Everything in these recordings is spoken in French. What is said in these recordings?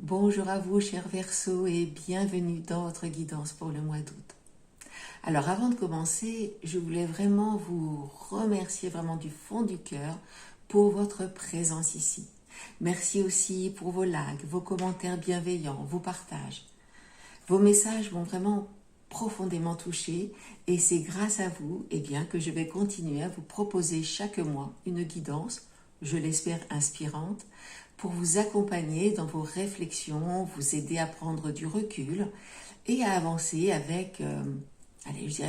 Bonjour à vous, chers Verseaux, et bienvenue dans votre guidance pour le mois d'août. Alors, avant de commencer, je voulais vraiment vous remercier vraiment du fond du cœur pour votre présence ici. Merci aussi pour vos likes, vos commentaires bienveillants, vos partages. Vos messages m'ont vraiment profondément touché et c'est grâce à vous que je vais continuer à vous proposer chaque mois une guidance, je l'espère inspirante, pour vous accompagner dans vos réflexions, vous aider à prendre du recul et à avancer avec,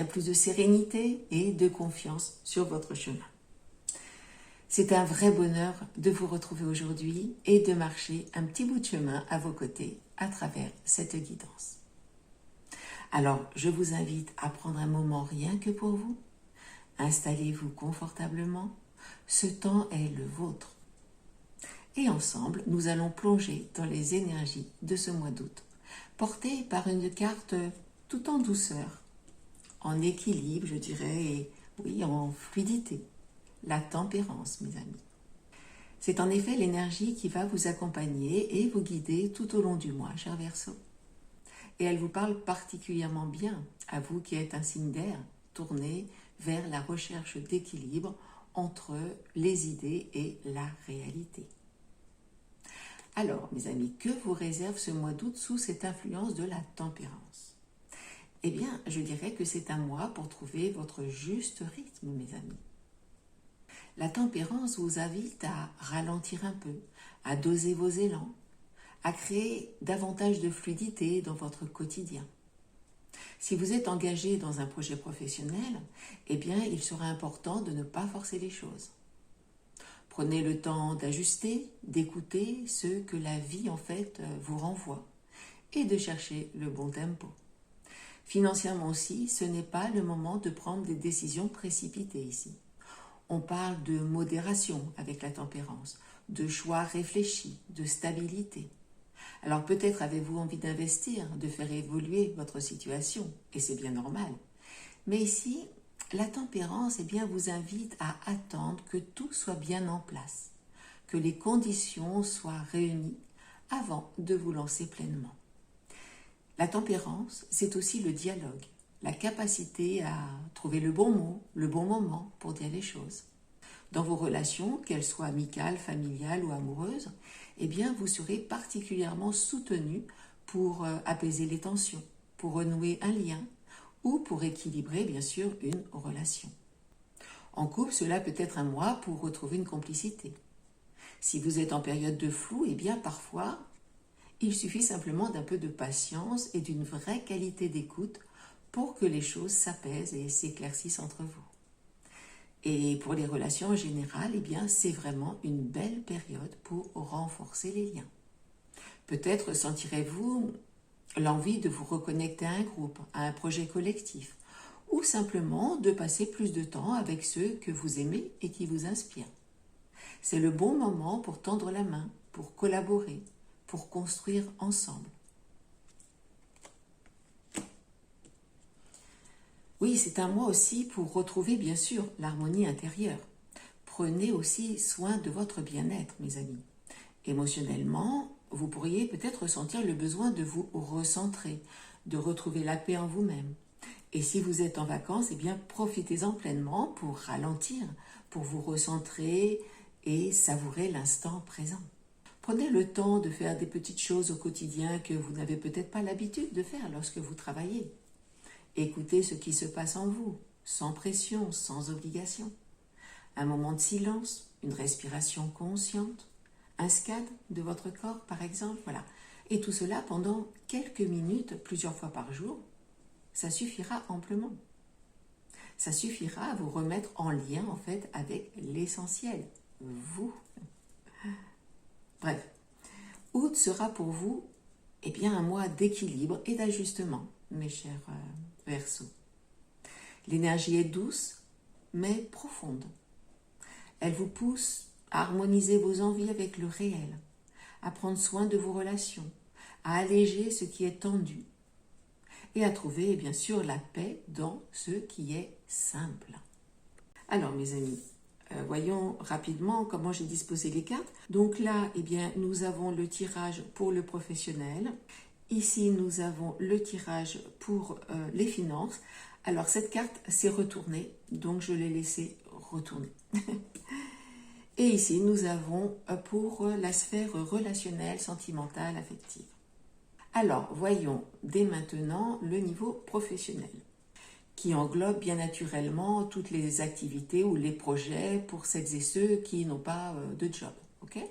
plus de sérénité et de confiance sur votre chemin. C'est un vrai bonheur de vous retrouver aujourd'hui et de marcher un petit bout de chemin à vos côtés à travers cette guidance. Alors, je vous invite à prendre un moment rien que pour vous. Installez-vous confortablement. Ce temps est le vôtre. Et ensemble, nous allons plonger dans les énergies de ce mois d'août, portées par une carte tout en douceur, en équilibre, je dirais, et oui, en fluidité. La tempérance, mes amis. C'est en effet l'énergie qui va vous accompagner et vous guider tout au long du mois, chers Verseaux. Et elle vous parle particulièrement bien, à vous qui êtes un signe d'air, tourné vers la recherche d'équilibre entre les idées et la réalité. Alors, mes amis, que vous réserve ce mois d'août sous cette influence de la tempérance? Eh bien, je dirais que c'est un mois pour trouver votre juste rythme, mes amis. La tempérance vous invite à ralentir un peu, à doser vos élans, à créer davantage de fluidité dans votre quotidien. Si vous êtes engagé dans un projet professionnel, eh bien, il sera important de ne pas forcer les choses. Prenez le temps d'ajuster, d'écouter ce que la vie vous renvoie et de chercher le bon tempo. Financièrement aussi, ce n'est pas le moment de prendre des décisions précipitées ici. On parle de modération avec la tempérance, de choix réfléchis, de stabilité. Alors peut-être avez-vous envie d'investir, de faire évoluer votre situation, et c'est bien normal. Mais ici, la tempérance vous invite à attendre que tout soit bien en place, que les conditions soient réunies avant de vous lancer pleinement. La tempérance, c'est aussi le dialogue, la capacité à trouver le bon mot, le bon moment pour dire les choses. Dans vos relations, qu'elles soient amicales, familiales ou amoureuses, vous serez particulièrement soutenu pour apaiser les tensions, pour renouer un lien ou pour équilibrer bien sûr une relation. En couple, cela peut être un mois pour retrouver une complicité. Si vous êtes en période de flou, parfois, il suffit simplement d'un peu de patience et d'une vraie qualité d'écoute pour que les choses s'apaisent et s'éclaircissent entre vous. Et pour les relations en général, c'est vraiment une belle période pour renforcer les liens. Peut-être sentirez-vous l'envie de vous reconnecter à un groupe, à un projet collectif, ou simplement de passer plus de temps avec ceux que vous aimez et qui vous inspirent. C'est le bon moment pour tendre la main, pour collaborer, pour construire ensemble. Oui, c'est un mois aussi pour retrouver bien sûr l'harmonie intérieure. Prenez aussi soin de votre bien-être, mes amis. Émotionnellement, vous pourriez peut-être ressentir le besoin de vous recentrer, de retrouver la paix en vous-même. Et si vous êtes en vacances, profitez-en pleinement pour ralentir, pour vous recentrer et savourer l'instant présent. Prenez le temps de faire des petites choses au quotidien que vous n'avez peut-être pas l'habitude de faire lorsque vous travaillez. Écoutez ce qui se passe en vous, sans pression, sans obligation. Un moment de silence, une respiration consciente, un scan de votre corps par exemple, voilà. Et tout cela pendant quelques minutes, plusieurs fois par jour, ça suffira amplement. Ça suffira à vous remettre en lien avec l'essentiel, vous. Bref, août sera pour vous un mois d'équilibre et d'ajustement, mes chers Verseaux. L'énergie est douce, mais profonde. Elle vous pousse à harmoniser vos envies avec le réel, à prendre soin de vos relations, à alléger ce qui est tendu et à trouver bien sûr la paix dans ce qui est simple. Alors mes amis, voyons rapidement comment j'ai disposé les cartes. Donc là, eh bien, nous avons le tirage pour le professionnel. Ici, nous avons le tirage pour les finances. Alors, cette carte s'est retournée, donc je l'ai laissée retourner. Et ici, nous avons pour la sphère relationnelle, sentimentale, affective. Alors, voyons dès maintenant le niveau professionnel, qui englobe bien naturellement toutes les activités ou les projets pour celles et ceux qui n'ont pas de job. Okay.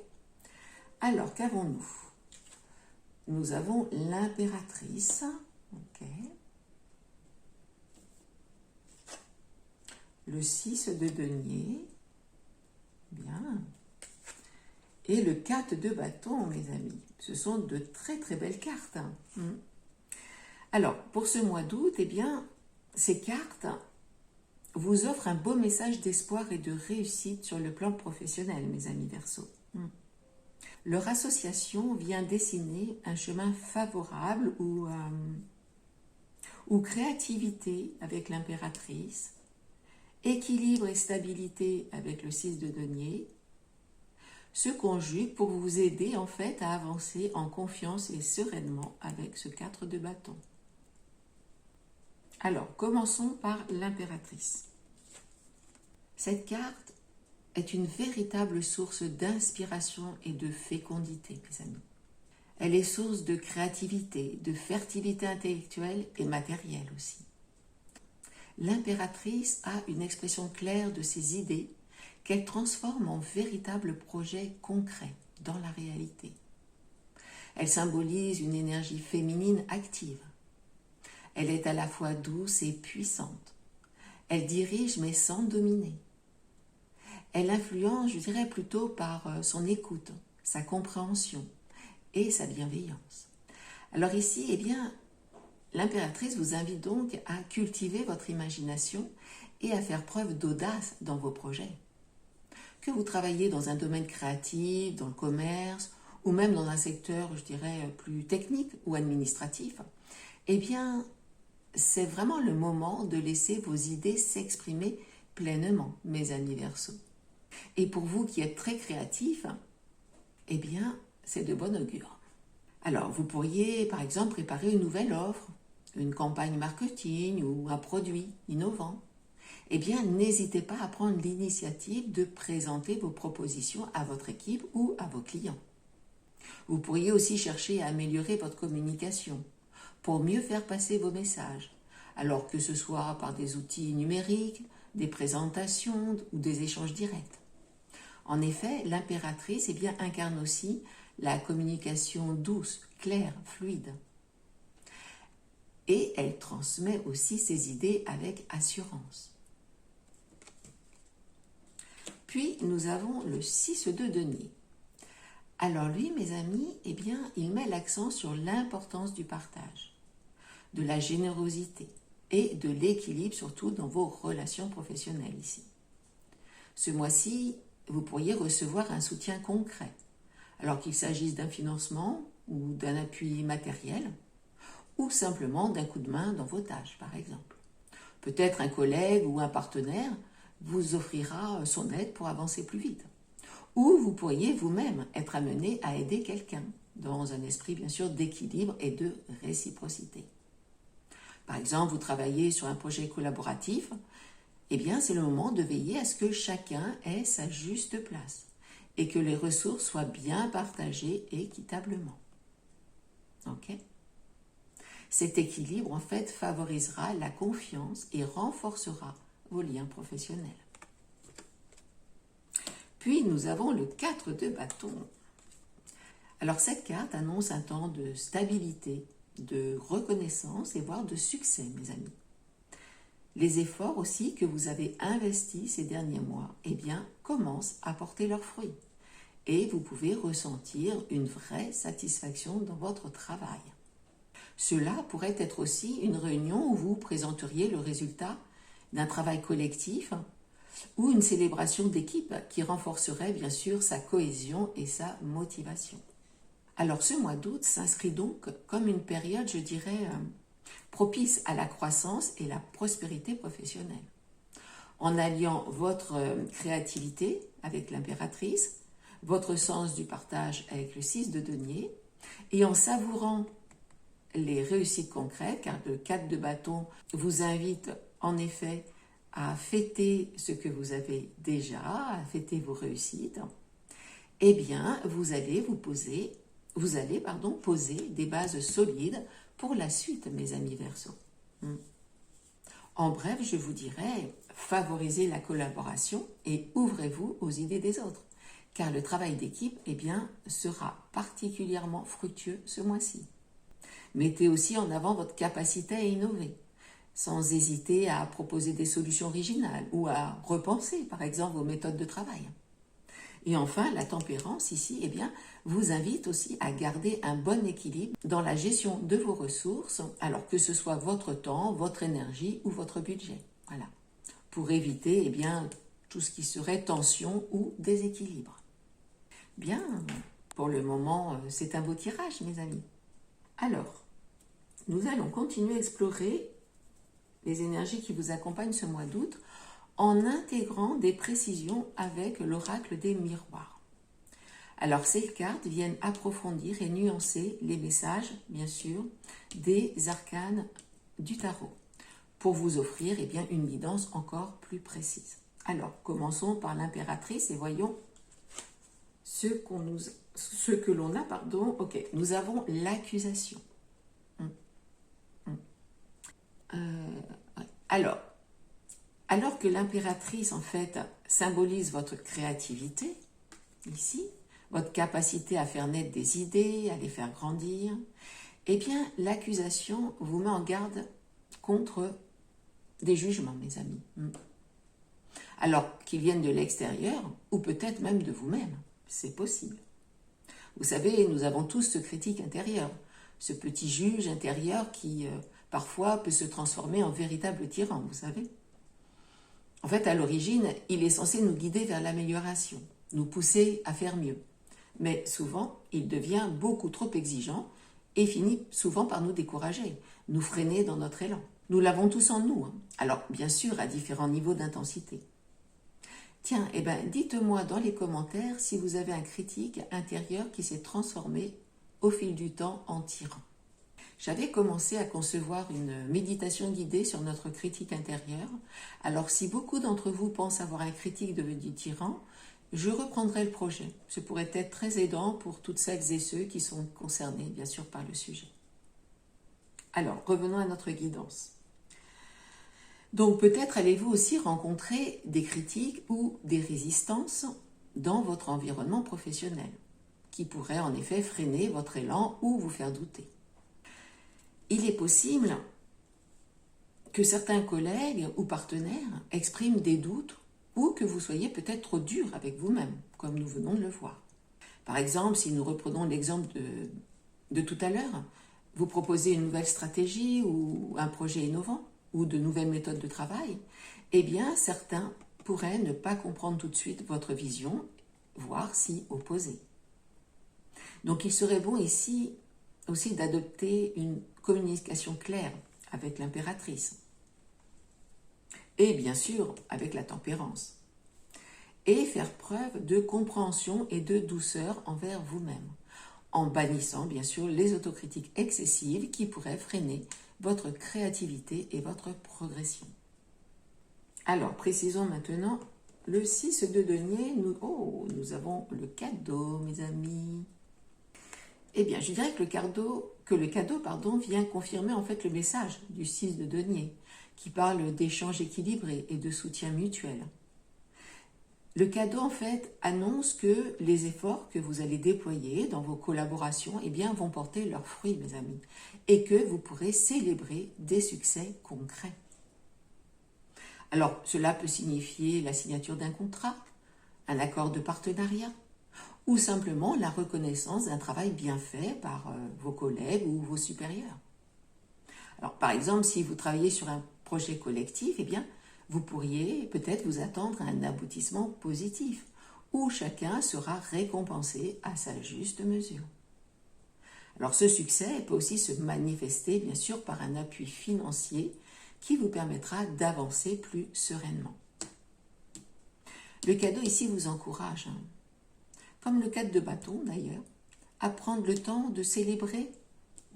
Alors, qu'avons-nous? Nous avons l'impératrice. Okay. Le 6 de denier. Bien. Et le 4 de bâton, mes amis. Ce sont de très très belles cartes. Alors, pour ce mois d'août, eh bien, ces cartes vous offrent un beau message d'espoir et de réussite sur le plan professionnel, mes amis Verseau. Leur association vient dessiner un chemin favorable où créativité avec l'impératrice, équilibre et stabilité avec le 6 de denier se conjuguent pour vous aider en fait à avancer en confiance et sereinement avec ce 4 de bâton. Alors, commençons par l'impératrice. Cette carte est une véritable source d'inspiration et de fécondité, mes amis. Elle est source de créativité, de fertilité intellectuelle et matérielle aussi. L'impératrice a une expression claire de ses idées qu'elle transforme en véritables projets concrets dans la réalité. Elle symbolise une énergie féminine active. Elle est à la fois douce et puissante. Elle dirige mais sans dominer. Elle influence, je dirais, plutôt par son écoute, sa compréhension et sa bienveillance. Alors ici, eh bien, l'impératrice vous invite donc à cultiver votre imagination et à faire preuve d'audace dans vos projets. Que vous travaillez dans un domaine créatif, dans le commerce, ou même dans un secteur, je dirais, plus technique ou administratif, eh bien, c'est vraiment le moment de laisser vos idées s'exprimer pleinement, mes amis Verseaux. Et pour vous qui êtes très créatifs, eh bien, c'est de bon augure. Alors, vous pourriez, par exemple, préparer une nouvelle offre, une campagne marketing ou un produit innovant. Eh bien, n'hésitez pas à prendre l'initiative de présenter vos propositions à votre équipe ou à vos clients. Vous pourriez aussi chercher à améliorer votre communication pour mieux faire passer vos messages, alors que ce soit par des outils numériques, des présentations ou des échanges directs. En effet, l'impératrice eh bien, incarne aussi la communication douce, claire, fluide. Et elle transmet aussi ses idées avec assurance. Puis, nous avons le 6 de denier. Alors lui, mes amis, eh bien, il met l'accent sur l'importance du partage, de la générosité et de l'équilibre, surtout dans vos relations professionnelles ici. Ce mois-ci, vous pourriez recevoir un soutien concret, alors qu'il s'agisse d'un financement ou d'un appui matériel, ou simplement d'un coup de main dans vos tâches, par exemple. Peut-être un collègue ou un partenaire vous offrira son aide pour avancer plus vite. Ou vous pourriez vous-même être amené à aider quelqu'un, dans un esprit bien sûr d'équilibre et de réciprocité. Par exemple, vous travaillez sur un projet collaboratif, eh bien c'est le moment de veiller à ce que chacun ait sa juste place et que les ressources soient bien partagées équitablement. Ok ? Cet équilibre, en fait, favorisera la confiance et renforcera vos liens professionnels. Puis, nous avons le 4 de bâton. Alors, cette carte annonce un temps de stabilité, de reconnaissance et voire de succès, mes amis. Les efforts aussi que vous avez investis ces derniers mois, eh bien, commencent à porter leurs fruits. Et vous pouvez ressentir une vraie satisfaction dans votre travail. Cela pourrait être aussi une réunion où vous présenteriez le résultat d'un travail collectif ou une célébration d'équipe qui renforcerait bien sûr sa cohésion et sa motivation. Alors ce mois d'août s'inscrit donc comme une période, je dirais, propice à la croissance et la prospérité professionnelle. en alliant votre créativité avec l'impératrice, votre sens du partage avec le 6 de denier, et en savourant les réussites concrètes, car le 4 de bâton vous invite en effet à fêter ce que vous avez déjà, à fêter vos réussites, eh bien, vous allez poser des bases solides pour la suite, mes amis Verseaux. En bref, je vous dirais, favorisez la collaboration et ouvrez-vous aux idées des autres, car le travail d'équipe, eh bien, sera particulièrement fructueux ce mois-ci. Mettez aussi en avant votre capacité à innover, sans hésiter à proposer des solutions originales ou à repenser, par exemple, vos méthodes de travail. Et enfin, la tempérance ici, eh bien, vous invite aussi à garder un bon équilibre dans la gestion de vos ressources, alors que ce soit votre temps, votre énergie ou votre budget. Voilà. Pour éviter, eh bien, tout ce qui serait tension ou déséquilibre. Bien, pour le moment, c'est un beau tirage, mes amis. Alors, nous allons continuer à explorer les énergies qui vous accompagnent ce mois d'août en intégrant des précisions avec l'oracle des miroirs. Alors, ces cartes viennent approfondir et nuancer les messages, bien sûr, des arcanes du tarot, pour vous offrir eh bien, une guidance encore plus précise. Alors, commençons par l'impératrice et voyons ce que l'on a, pardon. Ok, nous avons l'accusation. Alors que l'impératrice, en fait, symbolise votre créativité, ici, votre capacité à faire naître des idées, à les faire grandir, eh bien, l'accusation vous met en garde contre des jugements, mes amis. Alors, qu'ils viennent de l'extérieur, ou peut-être même de vous-même, c'est possible. Vous savez, nous avons tous ce critique intérieur, ce petit juge intérieur qui, parfois, peut se transformer en véritable tyran, vous savez. En fait, à l'origine, il est censé nous guider vers l'amélioration, nous pousser à faire mieux. Mais souvent, il devient beaucoup trop exigeant et finit souvent par nous décourager, nous freiner dans notre élan. Nous l'avons tous en nous, alors bien sûr à différents niveaux d'intensité. Tiens, eh bien, dites-moi dans les commentaires si vous avez un critique intérieur qui s'est transformé au fil du temps en tyran. J'avais commencé à concevoir une méditation guidée sur notre critique intérieure. Alors, si beaucoup d'entre vous pensent avoir un critique devenu tyran, je reprendrai le projet. Ce pourrait être très aidant pour toutes celles et ceux qui sont concernés, bien sûr, par le sujet. Alors, revenons à notre guidance. Donc, peut-être allez-vous aussi rencontrer des critiques ou des résistances dans votre environnement professionnel, qui pourraient en effet freiner votre élan ou vous faire douter. Il est possible que certains collègues ou partenaires expriment des doutes ou que vous soyez peut-être trop dur avec vous-même, comme nous venons de le voir. Par exemple, si nous reprenons l'exemple de tout à l'heure, vous proposez une nouvelle stratégie ou un projet innovant ou de nouvelles méthodes de travail, eh bien, certains pourraient ne pas comprendre tout de suite votre vision, voire s'y opposer. Donc, il serait bon ici aussi d'adopter une communication claire avec l'impératrice et bien sûr avec la tempérance et faire preuve de compréhension et de douceur envers vous-même en bannissant bien sûr les autocritiques excessives qui pourraient freiner votre créativité et votre progression. Alors précisons maintenant le 6 de denier, nous avons le cadeau mes amis. Eh bien, je dirais que le cadeau vient confirmer en fait le message du 6 de denier, qui parle d'échanges équilibrés et de soutien mutuel. Le cadeau, en fait, annonce que les efforts que vous allez déployer dans vos collaborations eh bien, vont porter leurs fruits, mes amis, et que vous pourrez célébrer des succès concrets. Alors, cela peut signifier la signature d'un contrat, un accord de partenariat, ou simplement la reconnaissance d'un travail bien fait par vos collègues ou vos supérieurs. Alors, par exemple, si vous travaillez sur un projet collectif, eh bien, vous pourriez peut-être vous attendre à un aboutissement positif, où chacun sera récompensé à sa juste mesure. Alors, ce succès peut aussi se manifester, bien sûr, par un appui financier qui vous permettra d'avancer plus sereinement. Le cadeau ici vous encourage, hein, comme le 4 de bâton d'ailleurs, à prendre le temps de célébrer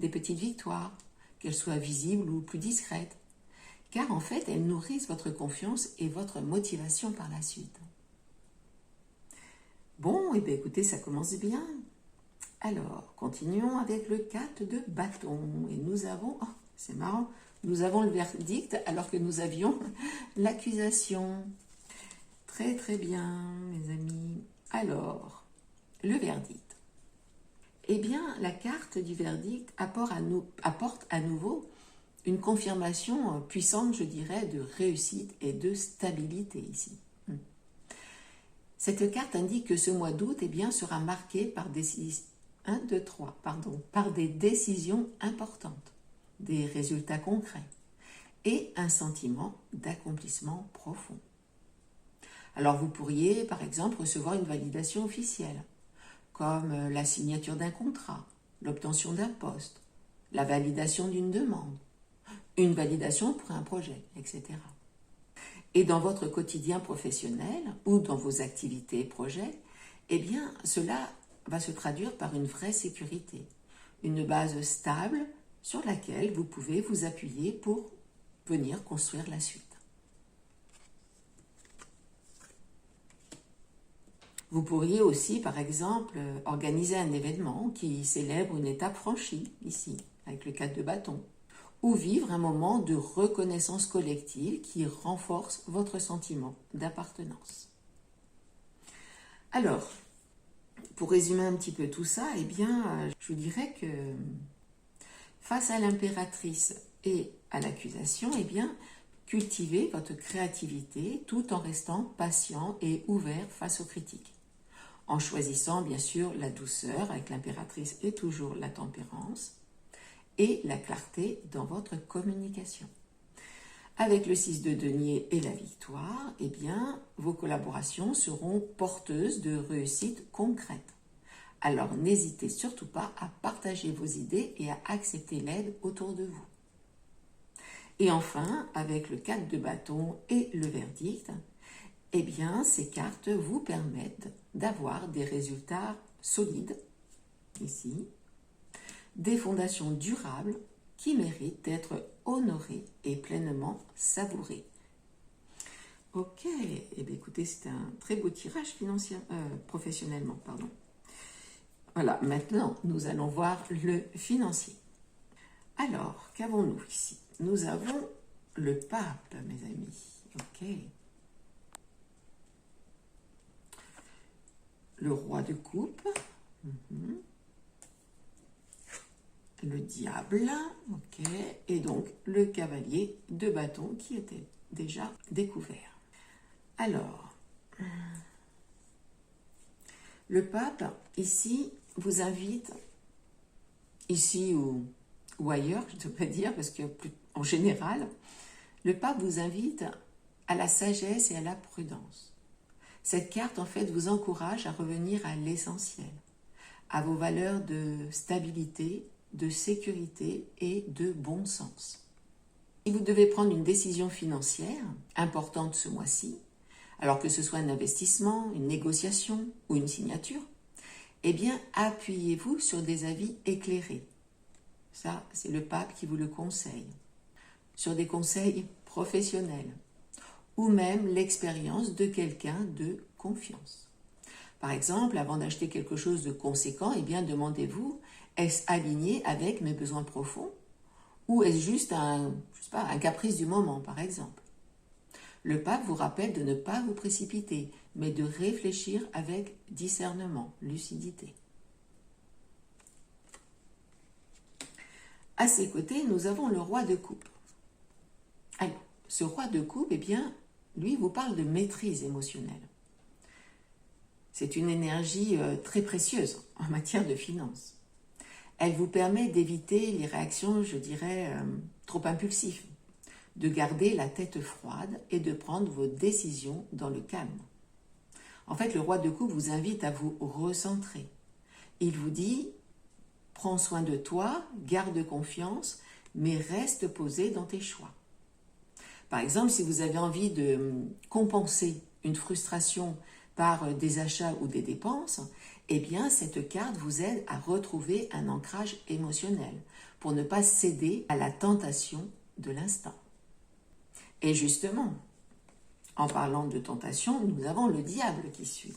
des petites victoires, qu'elles soient visibles ou plus discrètes, car en fait, elles nourrissent votre confiance et votre motivation par la suite. Bon, et bien écoutez, ça commence bien. Alors, continuons avec le 4 de bâton. Et nous avons, oh, c'est marrant, nous avons le verdict alors que nous avions l'accusation. Très très bien, mes amis. Alors, le verdict. Eh bien, la carte du verdict apporte à nouveau une confirmation puissante, je dirais, de réussite et de stabilité ici. Cette carte indique que ce mois d'août eh bien, sera marqué par par des décisions importantes, des résultats concrets et un sentiment d'accomplissement profond. Alors vous pourriez par exemple recevoir une validation officielle, comme la signature d'un contrat, l'obtention d'un poste, la validation d'une demande, une validation pour un projet, etc. Et dans votre quotidien professionnel ou dans vos activités et projets, eh bien, cela va se traduire par une vraie sécurité, une base stable sur laquelle vous pouvez vous appuyer pour venir construire la suite. Vous pourriez aussi, par exemple, organiser un événement qui célèbre une étape franchie, ici, avec le 4 de bâton, ou vivre un moment de reconnaissance collective qui renforce votre sentiment d'appartenance. Alors, pour résumer un petit peu tout ça, eh bien, je vous dirais que face à l'impératrice et à l'accusation, eh bien, cultivez votre créativité tout en restant patient et ouvert face aux critiques. En choisissant bien sûr la douceur, avec l'impératrice et toujours la tempérance, et la clarté dans votre communication. Avec le 6 de denier et la victoire, eh bien, vos collaborations seront porteuses de réussites concrètes. Alors n'hésitez surtout pas à partager vos idées et à accepter l'aide autour de vous. Et enfin, avec le 4 de bâton et le verdict, eh bien, ces cartes vous permettent d'avoir des résultats solides, ici, des fondations durables qui méritent d'être honorées et pleinement savourées. Ok, eh bien, écoutez, c'est un très beau tirage professionnellement, pardon. Voilà, maintenant, nous allons voir le financier. Alors, qu'avons-nous ici? Nous avons le pape, mes amis. Ok. Le roi de coupe, le diable, ok, et donc le cavalier de bâton qui était déjà découvert. Alors, le pape, ici, vous invite, ici ou ailleurs, je devrais dire, parce qu'en général, le pape vous invite à la sagesse et à la prudence. Cette carte, en fait, vous encourage à revenir à l'essentiel, à vos valeurs de stabilité, de sécurité et de bon sens. Si vous devez prendre une décision financière importante ce mois-ci, alors que ce soit un investissement, une négociation ou une signature, eh bien, appuyez-vous sur des avis éclairés. Ça, c'est le pape qui vous le conseille. Sur des conseils professionnels ou même l'expérience de quelqu'un de confiance. Par exemple, avant d'acheter quelque chose de conséquent, eh bien, demandez-vous, est-ce aligné avec mes besoins profonds ou est-ce juste un caprice du moment, par exemple? Le pape vous rappelle de ne pas vous précipiter, mais de réfléchir avec discernement, lucidité. À ses côtés, nous avons le roi de coupe. Alors, ce roi de coupe, eh bien, lui vous parle de maîtrise émotionnelle. C'est une énergie très précieuse en matière de finances. Elle vous permet d'éviter les réactions, je dirais, trop impulsives, de garder la tête froide et de prendre vos décisions dans le calme. En fait, le roi de coupe vous invite à vous recentrer. Il vous dit, prends soin de toi, garde confiance, mais reste posé dans tes choix. Par exemple, si vous avez envie de compenser une frustration par des achats ou des dépenses, eh bien cette carte vous aide à retrouver un ancrage émotionnel pour ne pas céder à la tentation de l'instant. Et justement, en parlant de tentation, nous avons le diable qui suit.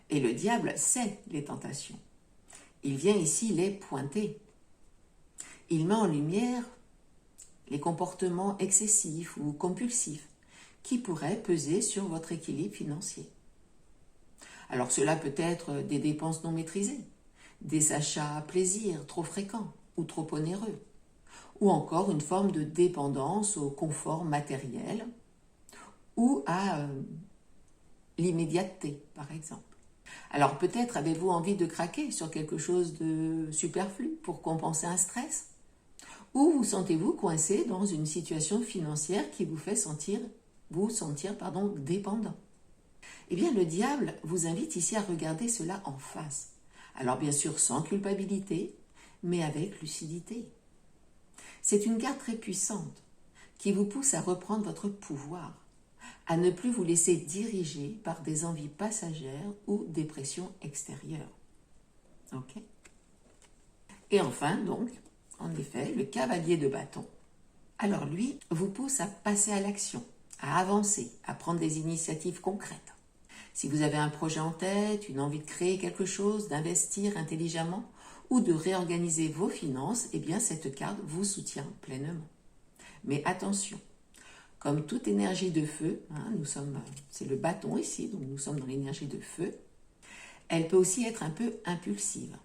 Et le diable sait les tentations. Il vient ici les pointer. Il met en lumière les comportements excessifs ou compulsifs qui pourraient peser sur votre équilibre financier. Alors cela peut être des dépenses non maîtrisées, des achats à plaisir trop fréquents ou trop onéreux, ou encore une forme de dépendance au confort matériel ou à l'immédiateté, par exemple. Alors peut-être avez-vous envie de craquer sur quelque chose de superflu pour compenser un stress, ou vous sentez-vous coincé dans une situation financière qui vous fait sentir dépendant. Eh bien, le diable vous invite ici à regarder cela en face. Alors bien sûr, sans culpabilité, mais avec lucidité. C'est une carte très puissante qui vous pousse à reprendre votre pouvoir, à ne plus vous laisser diriger par des envies passagères ou des pressions extérieures. Ok ? Et enfin, donc, en effet, le cavalier de bâton. Alors lui, vous pousse à passer à l'action, à avancer, à prendre des initiatives concrètes. Si vous avez un projet en tête, une envie de créer quelque chose, d'investir intelligemment ou de réorganiser vos finances, eh bien cette carte vous soutient pleinement. Mais attention, comme toute énergie de feu, c'est le bâton ici, donc nous sommes dans l'énergie de feu, elle peut aussi être un peu impulsive.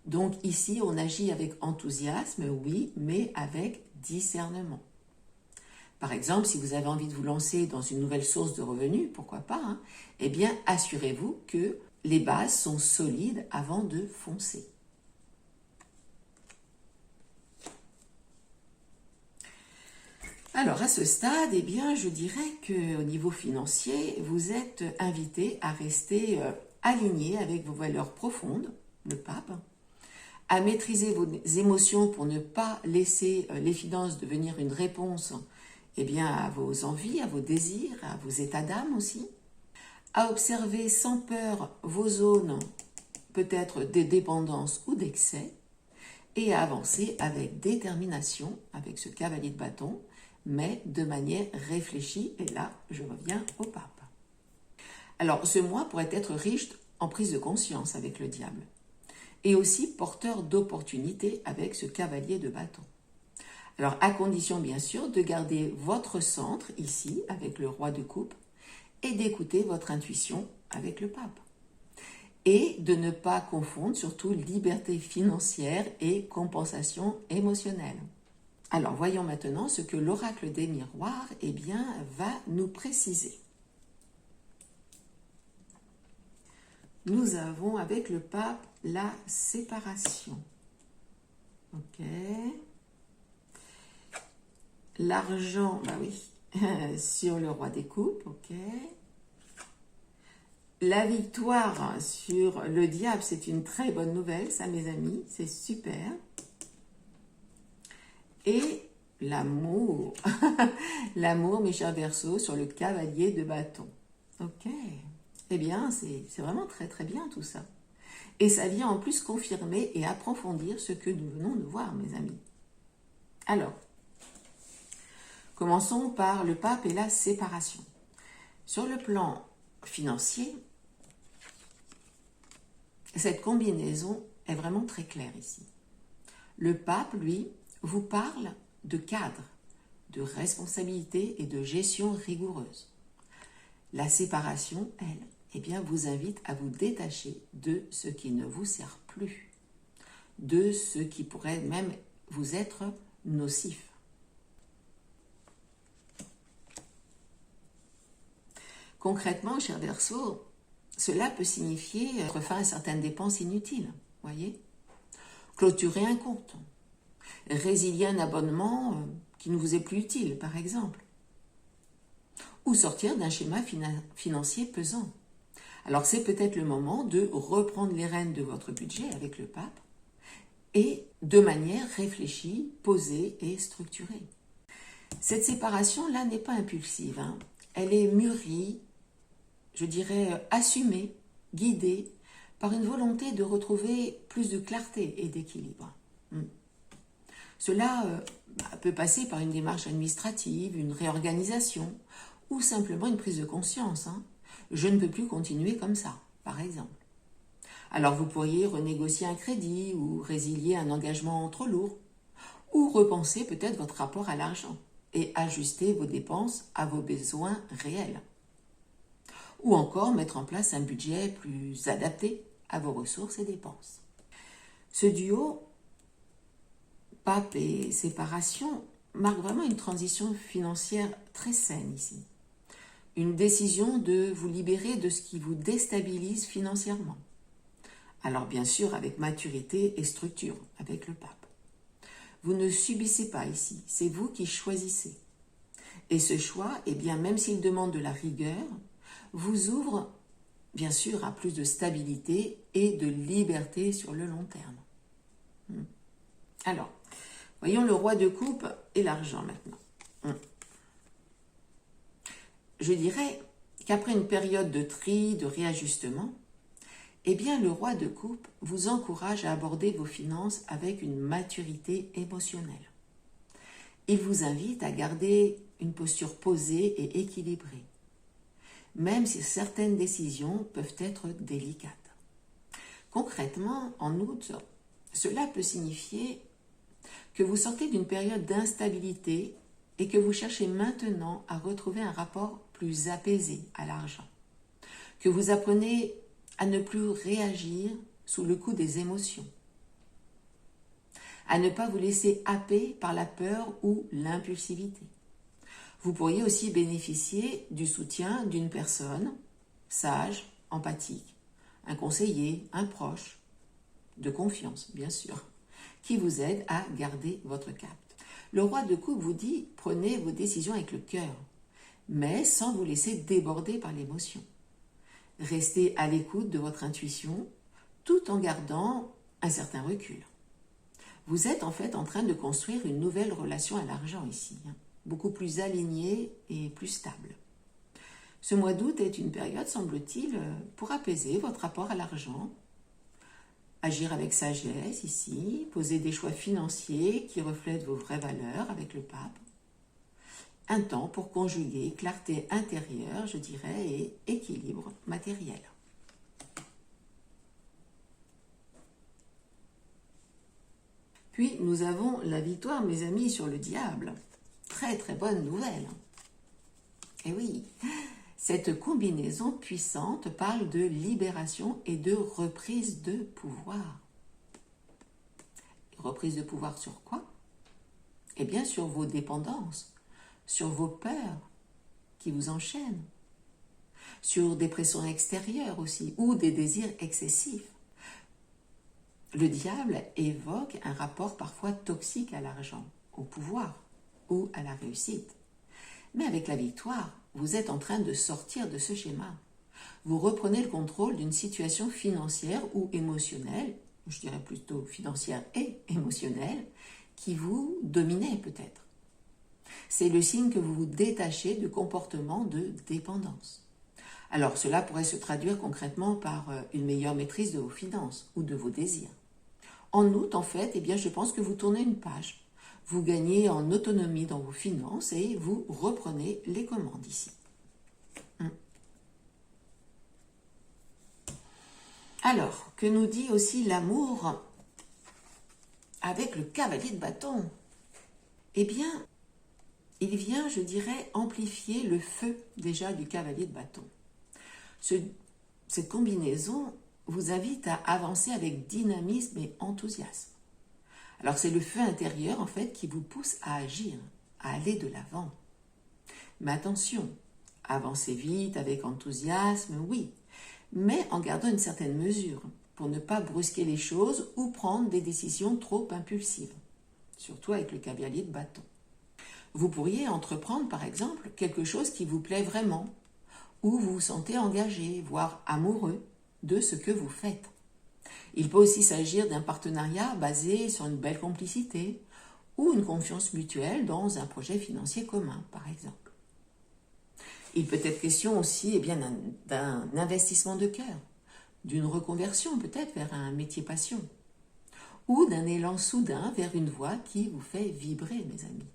Donc ici, on agit avec enthousiasme, oui, mais avec discernement. Par exemple, si vous avez envie de vous lancer dans une nouvelle source de revenus, pourquoi pas, eh bien, assurez-vous que les bases sont solides avant de foncer. Alors, à ce stade, eh bien, je dirais qu'au niveau financier, vous êtes invité à rester aligné avec vos valeurs profondes, le pape, à maîtriser vos émotions pour ne pas laisser les finances devenir une réponse à vos envies, à vos désirs, à vos états d'âme aussi, à observer sans peur vos zones peut-être de dépendance ou d'excès, et à avancer avec détermination avec ce cavalier de bâton, mais de manière réfléchie, et là je reviens au pape. Alors ce mois pourrait être riche en prise de conscience avec le diable, et aussi porteur d'opportunités avec ce cavalier de bâton. Alors à condition bien sûr de garder votre centre ici avec le roi de coupe et d'écouter votre intuition avec le pape. Et de ne pas confondre surtout liberté financière et compensation émotionnelle. Alors voyons maintenant ce que l'oracle des miroirs va nous préciser. Nous avons avec le pape la séparation. Ok. L'argent, sur le roi des coupes, ok. La victoire sur le diable, c'est une très bonne nouvelle, ça mes amis, c'est super. Et l'amour, l'amour, mes chers Verseaux, sur le cavalier de bâton. Ok, eh bien, c'est vraiment très très bien tout ça. Et ça vient en plus confirmer et approfondir ce que nous venons de voir, mes amis. Alors, commençons par le pape et la séparation. Sur le plan financier, cette combinaison est vraiment très claire ici. Le pape, lui, vous parle de cadre, de responsabilité et de gestion rigoureuse. La séparation, elle, vous invite à vous détacher de ce qui ne vous sert plus, de ce qui pourrait même vous être nocif. Concrètement, cher Verseau, cela peut signifier mettre fin à certaines dépenses inutiles, voyez, clôturer un compte, résilier un abonnement qui ne vous est plus utile, par exemple, ou sortir d'un schéma financier pesant. Alors c'est peut-être le moment de reprendre les rênes de votre budget avec le pape et de manière réfléchie, posée et structurée. Cette séparation-là n'est pas impulsive, elle est mûrie, je dirais assumée, guidée par une volonté de retrouver plus de clarté et d'équilibre. Cela peut passer par une démarche administrative, une réorganisation ou simplement une prise de conscience. Je ne peux plus continuer comme ça, par exemple. Alors vous pourriez renégocier un crédit ou résilier un engagement trop lourd ou repenser peut-être votre rapport à l'argent et ajuster vos dépenses à vos besoins réels. Ou encore mettre en place un budget plus adapté à vos ressources et dépenses. Ce duo, pape et séparation, marque vraiment une transition financière très saine ici. Une décision de vous libérer de ce qui vous déstabilise financièrement. Alors bien sûr avec maturité et structure, avec le pape. Vous ne subissez pas ici, c'est vous qui choisissez. Et ce choix, eh bien, même s'il demande de la rigueur, vous ouvre bien sûr à plus de stabilité et de liberté sur le long terme. Alors, voyons le roi de coupe et l'argent maintenant. Je dirais qu'après une période de tri, de réajustement, eh bien le roi de coupe vous encourage à aborder vos finances avec une maturité émotionnelle. Il vous invite à garder une posture posée et équilibrée, même si certaines décisions peuvent être délicates. Concrètement, en août, cela peut signifier que vous sortez d'une période d'instabilité et que vous cherchez maintenant à retrouver un rapport plus apaisé à l'argent, que vous apprenez à ne plus réagir sous le coup des émotions, à ne pas vous laisser happer par la peur ou l'impulsivité. Vous pourriez aussi bénéficier du soutien d'une personne sage, empathique, un conseiller, un proche, de confiance bien sûr, qui vous aide à garder votre cap. Le roi de coupe vous dit « Prenez vos décisions avec le cœur, mais sans vous laisser déborder par l'émotion. Restez à l'écoute de votre intuition tout en gardant un certain recul. » Vous êtes en fait en train de construire une nouvelle relation à l'argent ici, beaucoup plus alignée et plus stable. Ce mois d'août est une période, semble-t-il, pour apaiser votre rapport à l'argent, agir avec sagesse ici, poser des choix financiers qui reflètent vos vraies valeurs avec le pape. Un temps pour conjuguer clarté intérieure, je dirais, et équilibre matériel. Puis nous avons la victoire, mes amis, sur le diable. Très très bonne nouvelle. Et oui, cette combinaison puissante parle de libération et de reprise de pouvoir. Reprise de pouvoir sur quoi? Eh bien sur vos dépendances, sur vos peurs qui vous enchaînent, sur des pressions extérieures aussi, ou des désirs excessifs. Le diable évoque un rapport parfois toxique à l'argent, au pouvoir ou à la réussite. Mais avec la victoire, vous êtes en train de sortir de ce schéma. Vous reprenez le contrôle d'une situation financière ou émotionnelle, je dirais plutôt financière et émotionnelle, qui vous dominait peut-être. C'est le signe que vous vous détachez de comportements de dépendance. Alors cela pourrait se traduire concrètement par une meilleure maîtrise de vos finances ou de vos désirs. En août, en fait, eh bien, je pense que vous tournez une page. Vous gagnez en autonomie dans vos finances et vous reprenez les commandes ici. Alors, que nous dit aussi l'amour avec le cavalier de bâton? Eh bien, il vient, je dirais, amplifier le feu déjà du cavalier de bâton. Cette combinaison vous invite à avancer avec dynamisme et enthousiasme. Alors c'est le feu intérieur en fait qui vous pousse à agir, à aller de l'avant. Mais attention, avancez vite avec enthousiasme, oui, mais en gardant une certaine mesure pour ne pas brusquer les choses ou prendre des décisions trop impulsives, surtout avec le cavalier de bâton. Vous pourriez entreprendre par exemple quelque chose qui vous plaît vraiment, où vous vous sentez engagé, voire amoureux de ce que vous faites. Il peut aussi s'agir d'un partenariat basé sur une belle complicité ou une confiance mutuelle dans un projet financier commun, par exemple. Il peut être question aussi d'un investissement de cœur, d'une reconversion peut-être vers un métier passion, ou d'un élan soudain vers une voie qui vous fait vibrer, mes amis.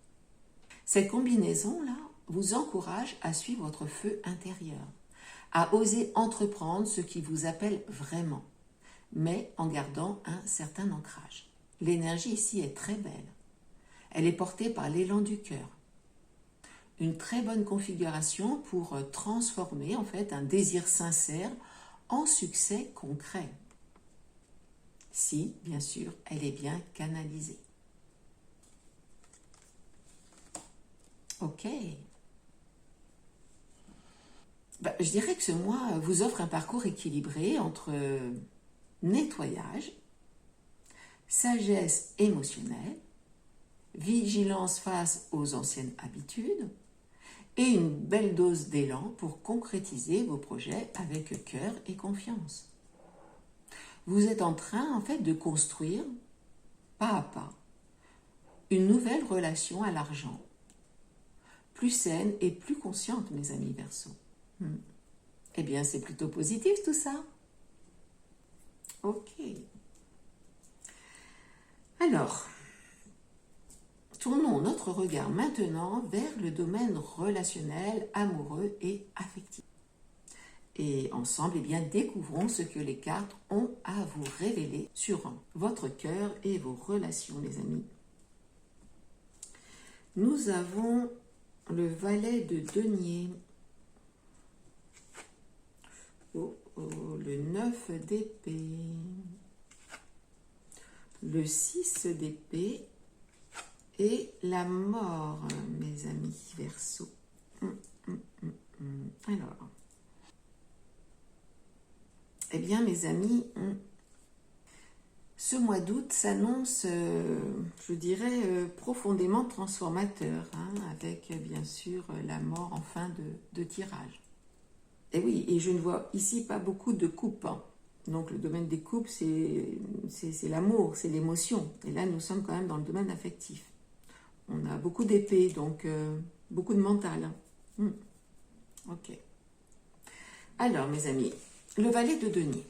Cette combinaison-là vous encourage à suivre votre feu intérieur, à oser entreprendre ce qui vous appelle vraiment, mais en gardant un certain ancrage. L'énergie ici est très belle. Elle est portée par l'élan du cœur. Une très bonne configuration pour transformer en fait un désir sincère en succès concret. Si, bien sûr, elle est bien canalisée. Ok. Je dirais que ce mois vous offre un parcours équilibré entre nettoyage, sagesse émotionnelle, vigilance face aux anciennes habitudes et une belle dose d'élan pour concrétiser vos projets avec cœur et confiance. Vous êtes en train en fait de construire pas à pas une nouvelle relation à l'argent, plus saine et plus consciente, mes amis Verseaux. Eh bien, c'est plutôt positif tout ça. Ok. Alors, tournons notre regard maintenant vers le domaine relationnel, amoureux et affectif. Et ensemble, eh bien, découvrons ce que les cartes ont à vous révéler sur votre cœur et vos relations, mes amis. Nous avons le valet de denier. Le 9 d'épée, le 6 d'épée et la mort, mes amis Verseaux. Alors, eh bien mes amis, ce mois d'août s'annonce, je dirais, profondément transformateur, avec bien sûr la mort en fin de tirage. Et oui, et je ne vois ici pas beaucoup de coupes. Donc le domaine des coupes, c'est l'amour, c'est l'émotion. Et là, nous sommes quand même dans le domaine affectif. On a beaucoup d'épées, donc beaucoup de mental. Ok. Alors, mes amis, le valet de denier.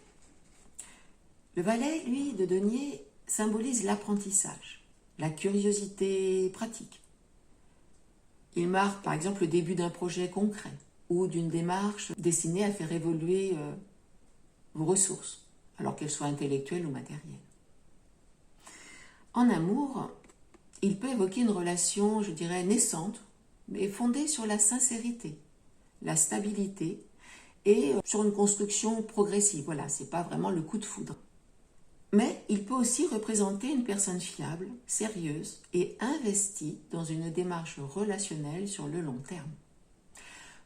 Le valet, lui, de denier, symbolise l'apprentissage, la curiosité pratique. Il marque, par exemple, le début d'un projet concret ou d'une démarche destinée à faire évoluer vos ressources, alors qu'elles soient intellectuelles ou matérielles. En amour, il peut évoquer une relation, je dirais, naissante, mais fondée sur la sincérité, la stabilité et sur une construction progressive. Voilà, c'est pas vraiment le coup de foudre. Mais il peut aussi représenter une personne fiable, sérieuse et investie dans une démarche relationnelle sur le long terme.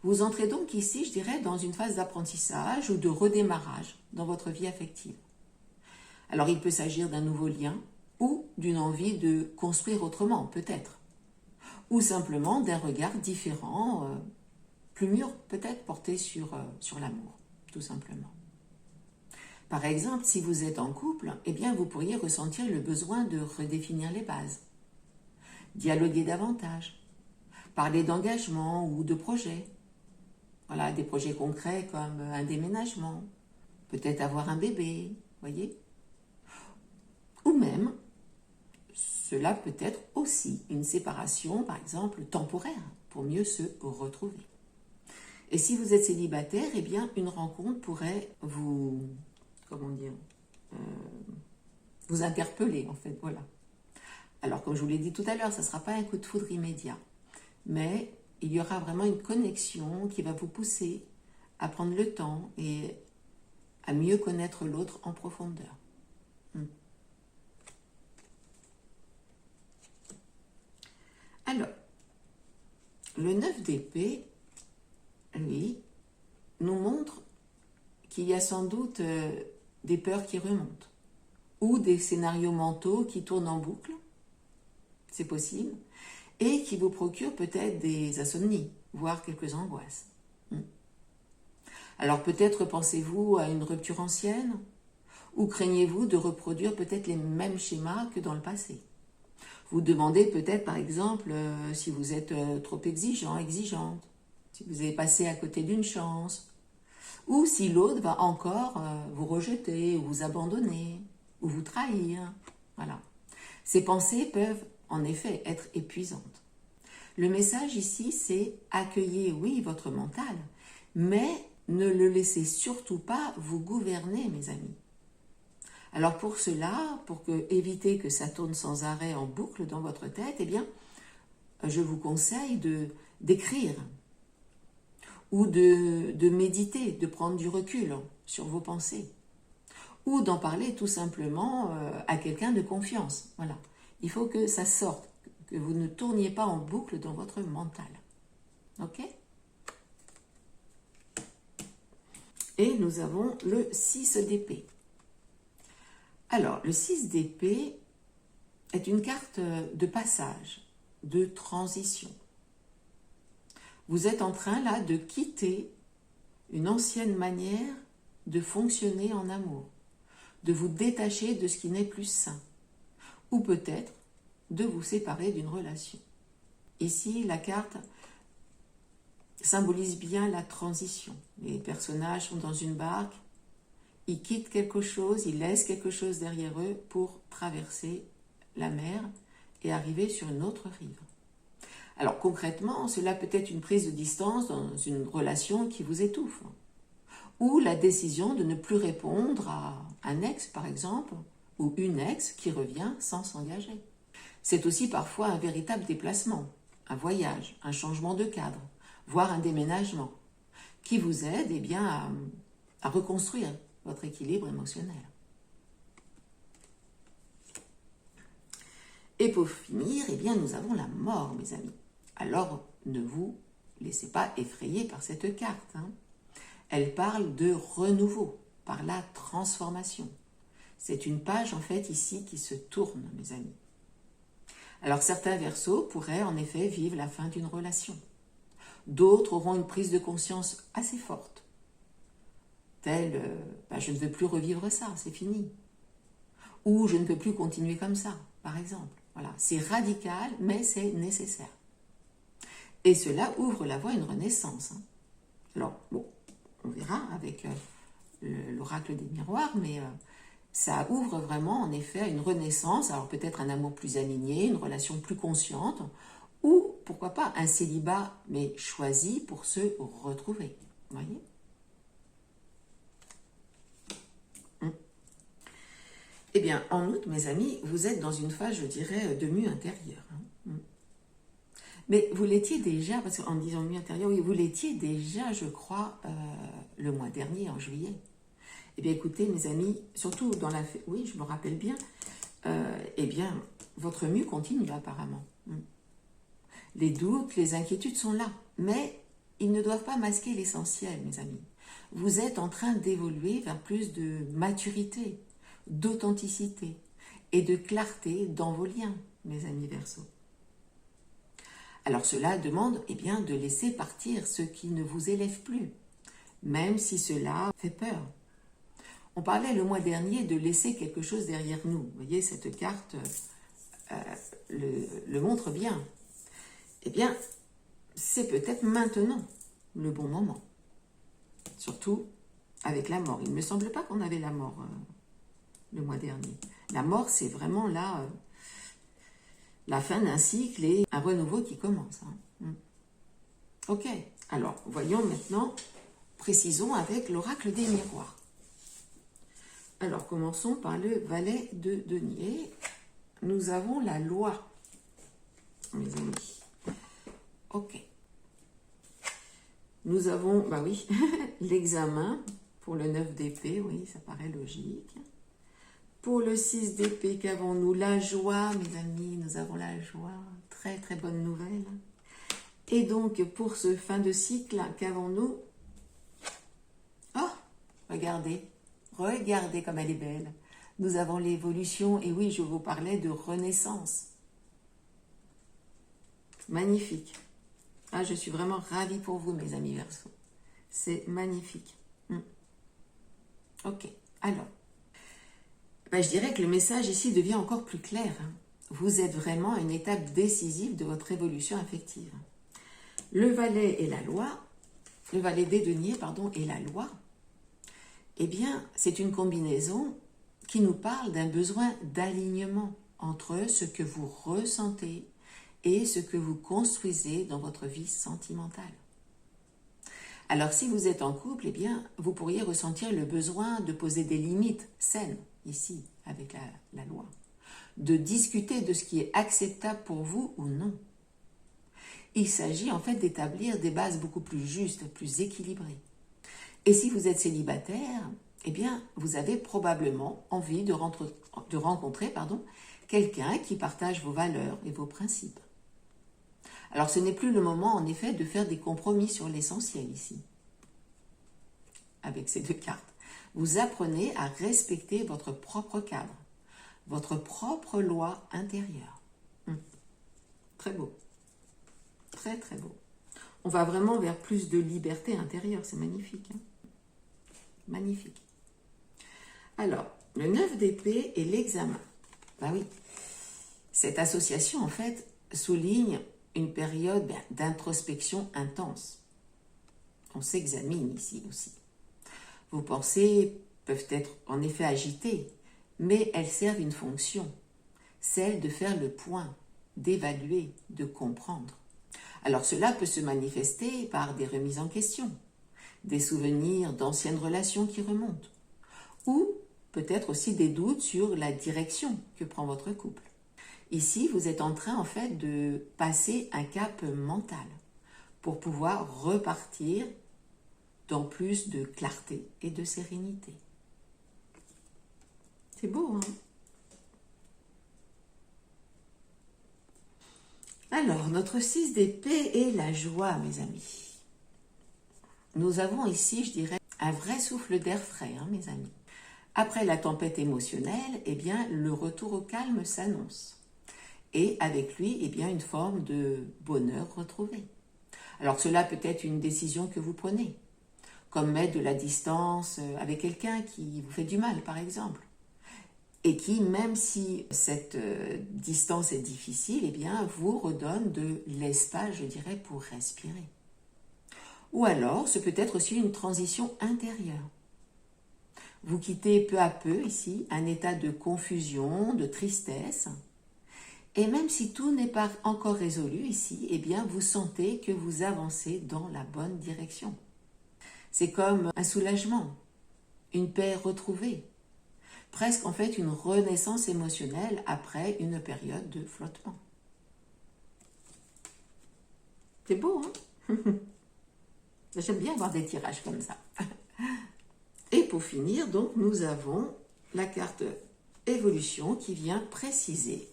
Vous entrez donc ici, je dirais, dans une phase d'apprentissage ou de redémarrage dans votre vie affective. Alors, il peut s'agir d'un nouveau lien ou d'une envie de construire autrement, peut-être. Ou simplement d'un regard différent, plus mûr, peut-être, porté sur l'amour, tout simplement. Par exemple, si vous êtes en couple, eh bien, vous pourriez ressentir le besoin de redéfinir les bases, dialoguer davantage, parler d'engagement ou de projets. Voilà, des projets concrets comme un déménagement, peut-être avoir un bébé, voyez. Ou même, cela peut être aussi une séparation, par exemple, temporaire, pour mieux se retrouver. Et si vous êtes célibataire, eh bien, une rencontre pourrait vous, vous interpeller, en fait, voilà. Alors, comme je vous l'ai dit tout à l'heure, ça ne sera pas un coup de foudre immédiat, mais il y aura vraiment une connexion qui va vous pousser à prendre le temps et à mieux connaître l'autre en profondeur. Alors, le 9 d'épée, lui, nous montre qu'il y a sans doute des peurs qui remontent ou des scénarios mentaux qui tournent en boucle, c'est possible, et qui vous procurent peut-être des insomnies, voire quelques angoisses. Alors peut-être pensez-vous à une rupture ancienne, ou craignez-vous de reproduire peut-être les mêmes schémas que dans le passé. Vous demandez peut-être par exemple si vous êtes trop exigeant, exigeante, si vous avez passé à côté d'une chance, ou si l'autre va encore vous rejeter, ou vous abandonner, ou vous trahir. Voilà. Ces pensées peuvent en effet être épuisantes. Le message ici, c'est accueillez, oui, votre mental, mais ne le laissez surtout pas vous gouverner, mes amis. Alors pour cela, éviter que ça tourne sans arrêt en boucle dans votre tête, eh bien, je vous conseille d'écrire ou de méditer, de prendre du recul sur vos pensées ou d'en parler tout simplement à quelqu'un de confiance. Voilà. Il faut que ça sorte, que vous ne tourniez pas en boucle dans votre mental. Ok ? Et nous avons le 6 d'épée. Alors, le 6 d'épée est une carte de passage, de transition. Vous êtes en train là de quitter une ancienne manière de fonctionner en amour, de vous détacher de ce qui n'est plus sain, ou peut-être de vous séparer d'une relation. Ici, la carte symbolise bien la transition. Les personnages sont dans une barque, ils quittent quelque chose, ils laissent quelque chose derrière eux pour traverser la mer et arriver sur une autre rive. Alors concrètement, cela peut être une prise de distance dans une relation qui vous étouffe, ou la décision de ne plus répondre à un ex par exemple, ou une ex qui revient sans s'engager. C'est aussi parfois un véritable déplacement, un voyage, un changement de cadre, voire un déménagement, qui vous aide eh bien, à reconstruire votre équilibre émotionnel. Et pour finir, eh bien, nous avons la mort, mes amis. Alors, ne vous laissez pas effrayer par cette carte. Elle parle de renouveau, par la transformation. C'est une page, en fait, ici, qui se tourne, mes amis. Alors, certains Verseaux pourraient, en effet, vivre la fin d'une relation. D'autres auront une prise de conscience assez forte. Telle, je ne veux plus revivre ça, c'est fini. Ou je ne peux plus continuer comme ça, par exemple. Voilà, c'est radical, mais c'est nécessaire. Et cela ouvre la voie à une renaissance. Alors, bon, on verra avec l'oracle des miroirs, mais ça ouvre vraiment, en effet, à une renaissance. Alors peut-être un amour plus aligné, une relation plus consciente, ou pourquoi pas un célibat, mais choisi pour se retrouver. Vous voyez ? Eh bien, en outre, mes amis, vous êtes dans une phase, je dirais, de mue intérieure. Mais vous l'étiez déjà, parce qu'en disant mue intérieure, oui, vous l'étiez déjà, je crois, le mois dernier, en juillet. Eh bien, écoutez, mes amis, surtout dans la... Oui, je me rappelle bien. Eh bien, votre mue continue, apparemment. Les doutes, les inquiétudes sont là. Mais ils ne doivent pas masquer l'essentiel, mes amis. Vous êtes en train d'évoluer vers plus de maturité, d'authenticité et de clarté dans vos liens, mes amis Verseaux. Alors cela demande eh bien, de laisser partir ce qui ne vous élève plus, même si cela fait peur. On parlait le mois dernier de laisser quelque chose derrière nous. Vous voyez, cette carte le montre bien. Eh bien, c'est peut-être maintenant le bon moment. Surtout avec la mort. Il ne me semble pas qu'on avait la mort le mois dernier. La mort, c'est vraiment là la fin d'un cycle et un renouveau qui commence. Ok, alors voyons maintenant, précisons avec l'oracle des miroirs. Alors commençons par le valet de denier. Nous avons la loi, mes amis. Ok. Nous avons, bah oui, l'examen pour le 9 d'épée, oui, ça paraît logique. Pour le 6 d'épée, qu'avons-nous? La joie, mes amis, nous avons la joie. Très, très bonne nouvelle. Et donc, pour ce fin de cycle, qu'avons-nous? Oh, regardez. Regardez comme elle est belle. Nous avons l'évolution, et oui, je vous parlais de renaissance. Magnifique. Ah, je suis vraiment ravie pour vous, mes amis Verseaux. C'est magnifique. Ok, alors. Je dirais que le message ici devient encore plus clair. Vous êtes vraiment à une étape décisive de votre évolution affective. Le valet et la loi, le valet des deniers, pardon, et la loi, eh bien, c'est une combinaison qui nous parle d'un besoin d'alignement entre ce que vous ressentez et ce que vous construisez dans votre vie sentimentale. Alors, si vous êtes en couple, eh bien, vous pourriez ressentir le besoin de poser des limites saines, ici, avec la loi, de discuter de ce qui est acceptable pour vous ou non. Il s'agit en fait d'établir des bases beaucoup plus justes, plus équilibrées. Et si vous êtes célibataire, eh bien, vous avez probablement envie de rencontrer quelqu'un qui partage vos valeurs et vos principes. Alors, ce n'est plus le moment, en effet, de faire des compromis sur l'essentiel ici. Avec ces deux cartes, vous apprenez à respecter votre propre cadre, votre propre loi intérieure. Très beau. Très, très beau. On va vraiment vers plus de liberté intérieure. C'est magnifique. Magnifique. Alors, le 9 d'épée et l'examen. Ben oui. Cette association, en fait, souligne une période d'introspection intense. On s'examine ici aussi. Vos pensées peuvent être en effet agitées, mais elles servent une fonction, celle de faire le point, d'évaluer, de comprendre. Alors cela peut se manifester par des remises en question, des souvenirs d'anciennes relations qui remontent, ou peut-être aussi des doutes sur la direction que prend votre couple. Ici, vous êtes en train en fait de passer un cap mental pour pouvoir repartir dans plus de clarté et de sérénité. C'est beau, hein? Alors, notre 6 d'épée est la joie, mes amis. Nous avons ici, je dirais, un vrai souffle d'air frais, hein, mes amis. Après la tempête émotionnelle, eh bien, le retour au calme s'annonce. Et avec lui, eh bien, une forme de bonheur retrouvé. Alors, cela peut être une décision que vous prenez, comme mettre de la distance avec quelqu'un qui vous fait du mal, par exemple. Et qui, même si cette distance est difficile, eh bien, vous redonne de l'espace, je dirais, pour respirer. Ou alors, ce peut être aussi une transition intérieure. Vous quittez peu à peu, ici, un état de confusion, de tristesse. Et même si tout n'est pas encore résolu ici, eh bien, vous sentez que vous avancez dans la bonne direction. C'est comme un soulagement, une paix retrouvée. Presque en fait une renaissance émotionnelle après une période de flottement. C'est beau, hein? J'aime bien avoir des tirages comme ça. Et pour finir, donc, nous avons la carte évolution qui vient préciser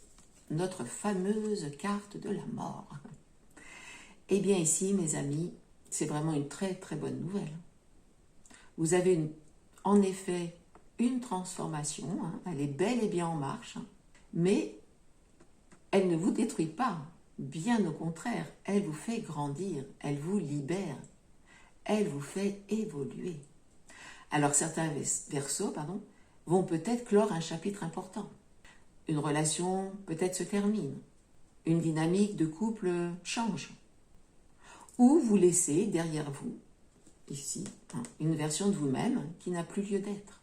notre fameuse carte de la mort. Eh bien ici, mes amis, c'est vraiment une très très bonne nouvelle. Vous avez en effet une transformation, hein, elle est bel et bien en marche, hein, mais elle ne vous détruit pas, bien au contraire, elle vous fait grandir, elle vous libère, elle vous fait évoluer. Alors certains Verseaux vont peut-être clore un chapitre important, une relation peut-être se termine, une dynamique de couple change, ou vous laissez derrière vous, ici, hein, une version de vous-même qui n'a plus lieu d'être.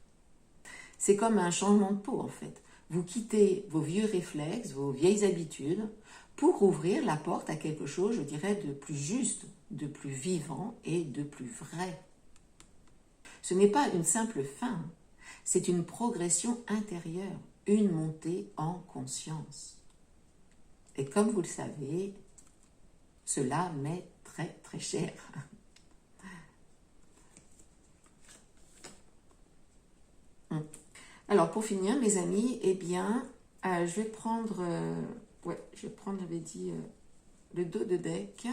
C'est comme un changement de peau en fait. Vous quittez vos vieux réflexes, vos vieilles habitudes pour ouvrir la porte à quelque chose, je dirais, de plus juste, de plus vivant et de plus vrai. Ce n'est pas une simple fin, c'est une progression intérieure, une montée en conscience. Et comme vous le savez, cela m'est très très cher. Alors, pour finir, mes amis, eh bien, je vais prendre, j'avais dit, le dos de deck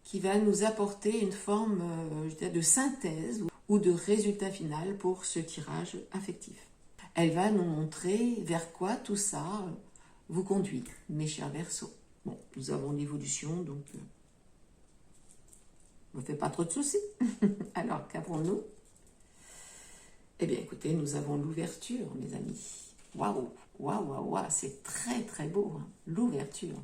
qui va nous apporter une forme je dirais, de synthèse ou de résultat final pour ce tirage affectif. Elle va nous montrer vers quoi tout ça vous conduit, mes chers Verseaux. Bon, nous avons l'évolution, donc ne me faites pas trop de soucis. Alors, qu'avons-nous ? Eh bien, écoutez, nous avons l'ouverture, mes amis. Waouh, waouh, waouh, waouh, c'est très, très beau, hein, l'ouverture.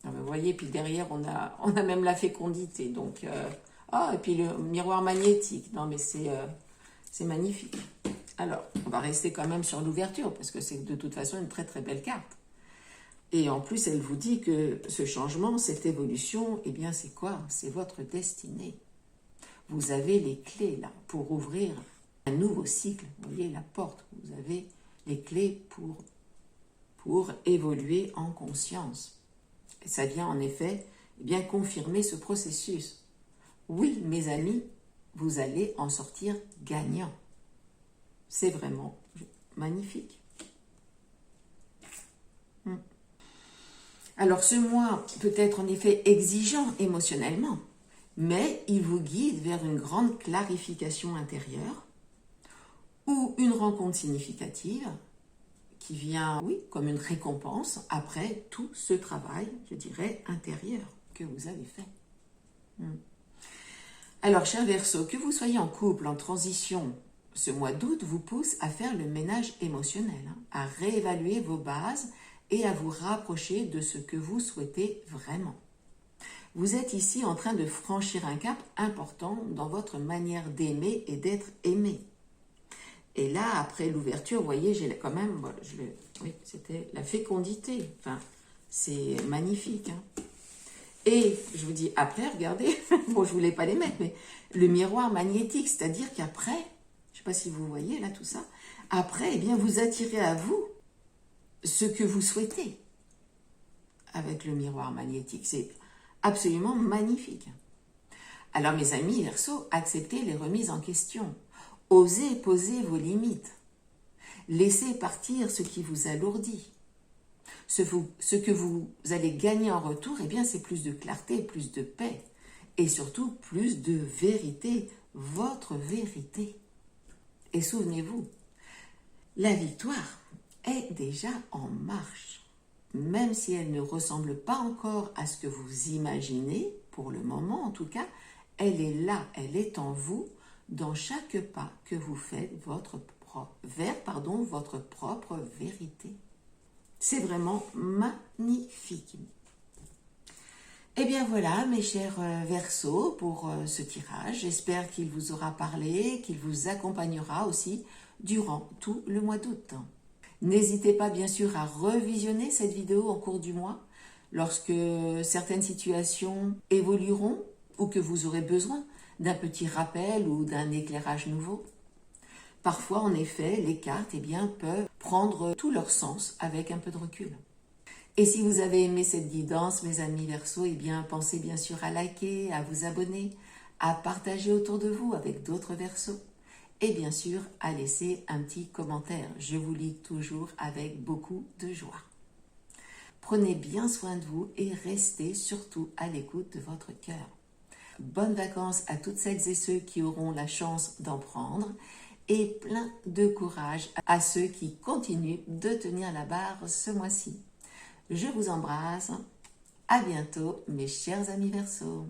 Ah ben, vous voyez, puis derrière, on a même la fécondité. Donc, et puis le miroir magnétique. Non, mais c'est magnifique. Alors, on va rester quand même sur l'ouverture, parce que c'est de toute façon une très très belle carte. Et en plus, elle vous dit que ce changement, cette évolution, eh bien, c'est quoi? C'est votre destinée. Vous avez les clés, là, pour ouvrir un nouveau cycle. Vous voyez, la porte. Vous avez les clés pour évoluer en conscience. Et ça vient en effet eh bien confirmer ce processus. Oui, mes amis, vous allez en sortir gagnant. C'est vraiment magnifique. Alors ce mois peut être en effet exigeant émotionnellement, mais il vous guide vers une grande clarification intérieure ou une rencontre significative qui vient, oui, comme une récompense après tout ce travail, je dirais, intérieur que vous avez fait. Alors, cher Verseau, que vous soyez en couple, en transition, ce mois d'août vous pousse à faire le ménage émotionnel, à réévaluer vos bases et à vous rapprocher de ce que vous souhaitez vraiment. Vous êtes ici en train de franchir un cap important dans votre manière d'aimer et d'être aimé. Et là, après l'ouverture, vous voyez, j'ai quand même, oui, c'était la fécondité. Enfin, c'est magnifique. Et je vous dis, après, regardez, bon, je ne voulais pas les mettre, mais le miroir magnétique, c'est-à-dire qu'après, je ne sais pas si vous voyez là tout ça, après, eh bien, vous attirez à vous ce que vous souhaitez avec le miroir magnétique. C'est absolument magnifique. Alors, mes amis Verseau, acceptez les remises en question. Osez poser vos limites. Laissez partir ce qui vous alourdit. Ce que vous allez gagner en retour, eh bien, c'est plus de clarté, plus de paix et surtout plus de vérité, votre vérité. Et souvenez-vous, la victoire est déjà en marche. Même si elle ne ressemble pas encore à ce que vous imaginez, pour le moment en tout cas, elle est là, elle est en vous, dans chaque pas que vous faites vers votre propre vérité. C'est vraiment magnifique. Et bien voilà, mes chers Verseaux, pour ce tirage. J'espère qu'il vous aura parlé, qu'il vous accompagnera aussi durant tout le mois d'août. N'hésitez pas bien sûr à revisionner cette vidéo en cours du mois, lorsque certaines situations évolueront ou que vous aurez besoin d'un petit rappel ou d'un éclairage nouveau. Parfois, en effet, les cartes peuvent prendre tout leur sens avec un peu de recul. Et si vous avez aimé cette guidance, mes amis Verseaux, pensez bien sûr à liker, à vous abonner, à partager autour de vous avec d'autres Verseaux et bien sûr à laisser un petit commentaire. Je vous lis toujours avec beaucoup de joie. Prenez bien soin de vous et restez surtout à l'écoute de votre cœur. Bonnes vacances à toutes celles et ceux qui auront la chance d'en prendre et plein de courage à ceux qui continuent de tenir la barre ce mois-ci. Je vous embrasse. À bientôt, mes chers amis Verseaux.